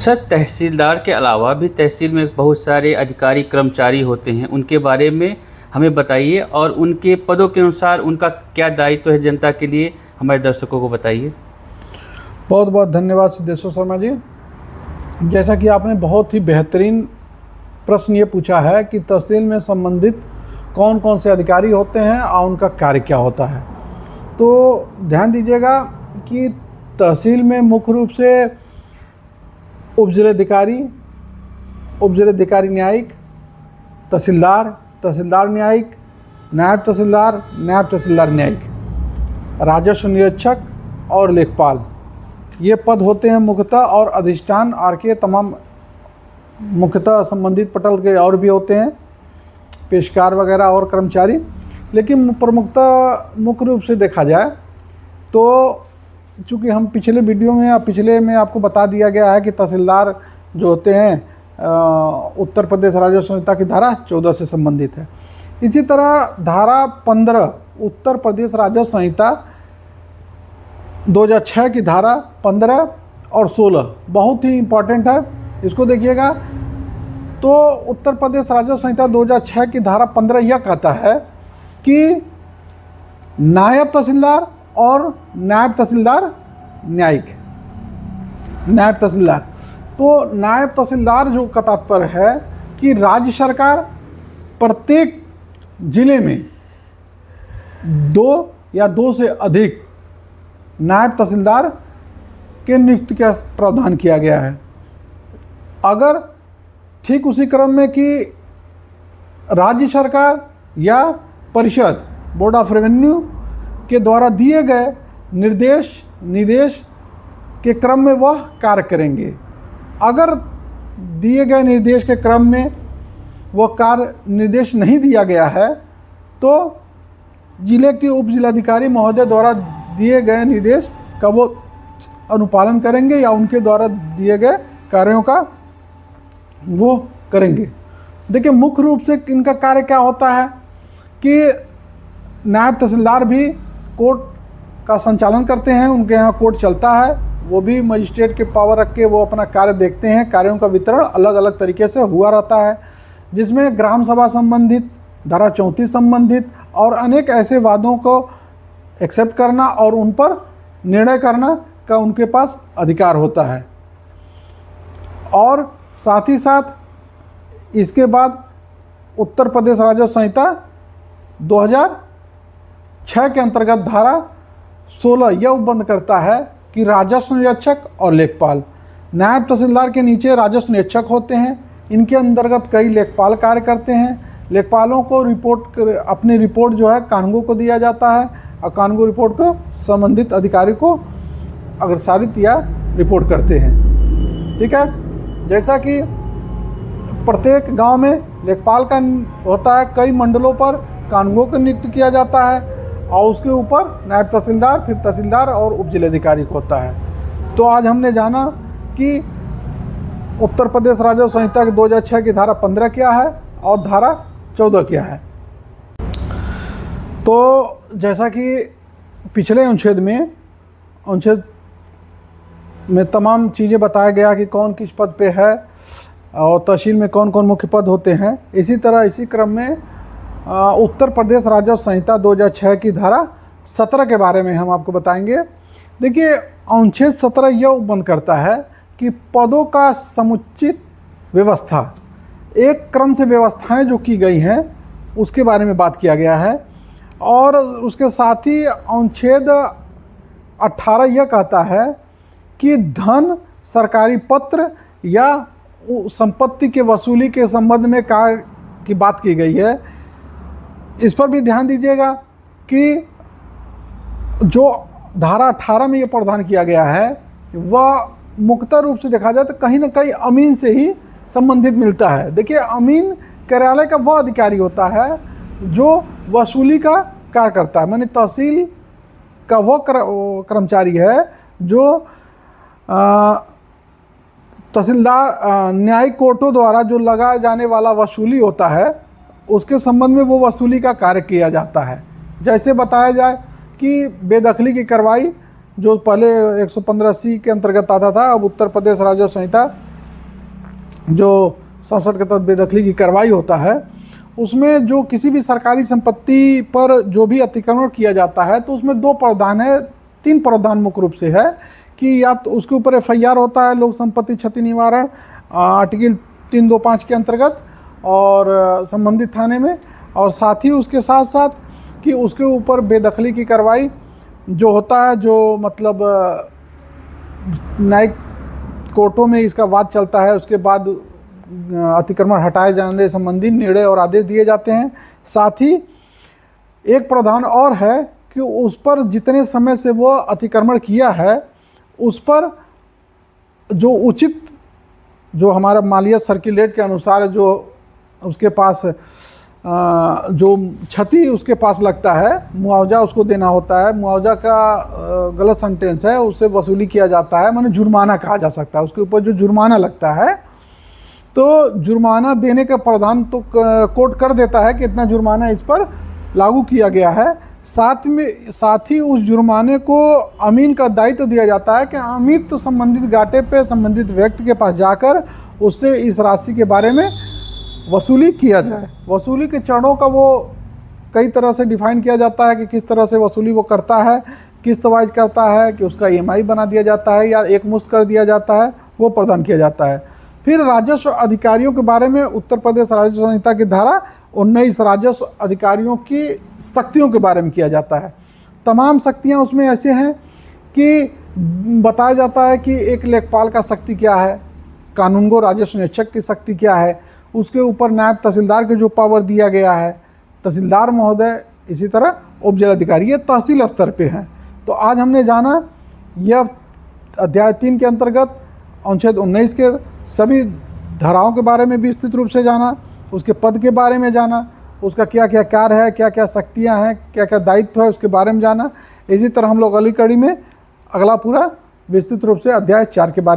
अच्छा, तहसीलदार के अलावा भी तहसील में बहुत सारे अधिकारी कर्मचारी होते हैं, उनके बारे में हमें बताइए और उनके पदों के अनुसार उनका क्या दायित्व है जनता के लिए, हमारे दर्शकों को बताइए। बहुत बहुत धन्यवाद सिद्धेश्वर शर्मा जी। जैसा कि आपने बहुत ही बेहतरीन प्रश्न ये पूछा है कि तहसील में संबंधित कौन कौन से अधिकारी होते हैं और उनका कार्य क्या होता है। तो ध्यान दीजिएगा कि तहसील में मुख्य रूप से उपजिलाधिकारी, उपजिलाधिकारी न्यायिक, तहसीलदार, तहसीलदार न्यायिक, नायब तहसीलदार, नायब तहसीलदार न्यायिक, राजस्व निरीक्षक और लेखपाल, ये पद होते हैं मुख्यतः। और अधिष्ठान आर के तमाम मुख्यतः संबंधित पटल के और भी होते हैं, पेशकार वगैरह और कर्मचारी। लेकिन प्रमुखतः मुख्य रूप से देखा जाए तो चूँकि हम पिछले वीडियो में या पिछले में आपको बता दिया गया है कि तहसीलदार जो होते हैं उत्तर प्रदेश राजस्व संहिता की धारा 14 से संबंधित है। इसी तरह धारा 15 उत्तर प्रदेश राजस्व संहिता 2006 की धारा 15 और 16 बहुत ही इम्पॉर्टेंट है, इसको देखिएगा। तो उत्तर प्रदेश राजस्व संहिता 2006 की धारा 15 यह कहता है कि नायब तहसीलदार और नायब तहसीलदार न्यायिक, नायब तहसीलदार, तो नायब तहसीलदार जो का तात्पर्य है कि राज्य सरकार प्रत्येक जिले में 2 या 2 से अधिक नायब तहसीलदार के नियुक्ति का प्रावधान किया गया है। अगर ठीक उसी क्रम में कि राज्य सरकार या परिषद बोर्ड ऑफ रेवेन्यू के द्वारा दिए गए निर्देश के क्रम में वह कार्य करेंगे। अगर दिए गए निर्देश के क्रम में वह कार्य निर्देश नहीं दिया गया है तो जिले के उप जिलाधिकारी महोदय द्वारा दिए गए निर्देश का वो अनुपालन करेंगे या उनके द्वारा दिए गए कार्यों का वो करेंगे। देखिए, मुख्य रूप से इनका कार्य क्या होता है कि नायब तहसीलदार भी कोर्ट का संचालन करते हैं, उनके यहाँ कोर्ट चलता है, वो भी मजिस्ट्रेट के पावर रख के वो अपना कार्य देखते हैं। कार्यों का वितरण अलग अलग तरीके से हुआ रहता है, जिसमें ग्राम सभा संबंधित, धारा 34 संबंधित और अनेक ऐसे वादों को एक्सेप्ट करना और उन पर निर्णय करना का उनके पास अधिकार होता है। और साथ ही साथ इसके बाद उत्तर प्रदेश राजस्व संहिता 2006 के अंतर्गत धारा 16 यह उपबंध करता है कि राजस्व निरीक्षक और लेखपाल, नायब तहसीलदार के नीचे राजस्व निरीक्षक होते हैं, इनके अंतर्गत कई लेखपाल कार्य करते हैं। लेखपालों को अपनी रिपोर्ट जो है कानूनगो को दिया जाता है और कानूनगो रिपोर्ट को संबंधित अधिकारी को अग्रसारित या रिपोर्ट करते हैं। ठीक है, जैसा कि प्रत्येक गांव में लेखपाल का होता है, कई मंडलों पर कानूनगो को नियुक्त किया जाता है और उसके ऊपर नायब तहसीलदार, फिर तहसीलदार और उप जिलाधिकारी को होता है। तो आज हमने जाना कि उत्तर प्रदेश राजस्व संहिता की 2006 की धारा 15 क्या है और धारा 14 क्या है। तो जैसा कि पिछले अनुच्छेद में तमाम चीज़ें बताया गया कि कौन किस पद पे है और तहसील में कौन कौन मुख्य पद होते हैं, इसी तरह इसी क्रम में उत्तर प्रदेश राजस्व संहिता 2006 की धारा 17 के बारे में हम आपको बताएंगे। देखिए, अनुच्छेद 17 यह उपबंध करता है कि पदों का समुचित व्यवस्था, एक क्रम से व्यवस्थाएं जो की गई हैं उसके बारे में बात किया गया है। और उसके साथ ही अनुच्छेद 18 यह कहता है कि धन, सरकारी पत्र या संपत्ति के वसूली के संबंध में कार्य की बात की गई है। इस पर भी ध्यान दीजिएगा कि जो धारा 18 में ये प्रावधान किया गया है वह मुख्य रूप से देखा जाए तो कहीं ना कहीं अमीन से ही संबंधित मिलता है। देखिए, अमीन कार्यालय का वह अधिकारी होता है जो वसूली का कार्य करता है, माने तहसील का वह कर्मचारी है जो तहसीलदार न्यायिक कोर्टों द्वारा जो लगाए जाने वाला वसूली होता है उसके संबंध में वो वसूली का कार्य किया जाता है। जैसे बताया जाए कि बेदखली की कार्रवाई जो पहले 115C के अंतर्गत आता था, अब उत्तर प्रदेश राजस्व संहिता जो 67 के तहत बेदखली की कार्रवाई होता है, उसमें जो किसी भी सरकारी संपत्ति पर जो भी अतिक्रमण किया जाता है तो उसमें 2 प्रावधान है, 3 प्रावधान मुख्य रूप से है कि या तो उसके ऊपर FIR होता है लोक संपत्ति क्षति निवारण आर्टिकल 325 के अंतर्गत और संबंधित थाने में, और साथ ही उसके साथ साथ कि उसके ऊपर बेदखली की कार्रवाई जो होता है, जो मतलब न्यायिक कोर्टों में इसका वाद चलता है, उसके बाद अतिक्रमण हटाए जाने संबंधी निर्णय और आदेश दिए जाते हैं। साथ ही एक प्रावधान और है कि उस पर जितने समय से वो अतिक्रमण किया है उस पर जो उचित, जो हमारा मालियत सर्कुलेट के अनुसार जो उसके पास जो क्षति उसके पास लगता है, मुआवजा उसको देना होता है। मुआवजा का गलत सेंटेंस है, उससे वसूली किया जाता है, माने जुर्माना कहा जा सकता है। उसके ऊपर जो जुर्माना लगता है तो जुर्माना देने का प्रावधान तो कोर्ट कर देता है कि इतना जुर्माना इस पर लागू किया गया है। साथ ही उस जुर्माने को अमीन का दायित्व दिया जाता है कि अमित तो संबंधित घाटे पे संबंधित व्यक्ति के पास जाकर उससे इस राशि के बारे में वसूली किया जाए। वसूली के चरणों का वो कई तरह से डिफाइन किया जाता है कि किस तरह से वसूली वो करता है, किस्त वाइज करता है कि उसका EMI बना दिया जाता है या एक मुश्त कर दिया जाता है, वो प्रदान किया जाता है। फिर राजस्व अधिकारियों के बारे में उत्तर प्रदेश राजस्व संहिता की धारा 19 राजस्व अधिकारियों की शक्तियों के बारे में किया जाता है। तमाम शक्तियां उसमें ऐसे हैं कि बताया जाता है कि एक लेखपाल का शक्ति क्या है, कानूनगो राजस्व निरीक्षक की शक्ति क्या है, उसके ऊपर नायब तहसीलदार के जो पावर दिया गया है, तहसीलदार महोदय, इसी तरह उप जिलाधिकारी, ये तहसील स्तर पे हैं। तो आज हमने जाना यह अध्याय 3 के अंतर्गत अनुच्छेद 19 के सभी धाराओं के बारे में विस्तृत रूप से जाना, उसके पद के बारे में जाना, उसका क्या क्या कार्य है, क्या क्या शक्तियां हैं, क्या क्या दायित्व है, उसके बारे में जाना। इसी तरह हम लोग अगली कड़ी में अगला पूरा विस्तृत रूप से अध्याय 4 के बारे में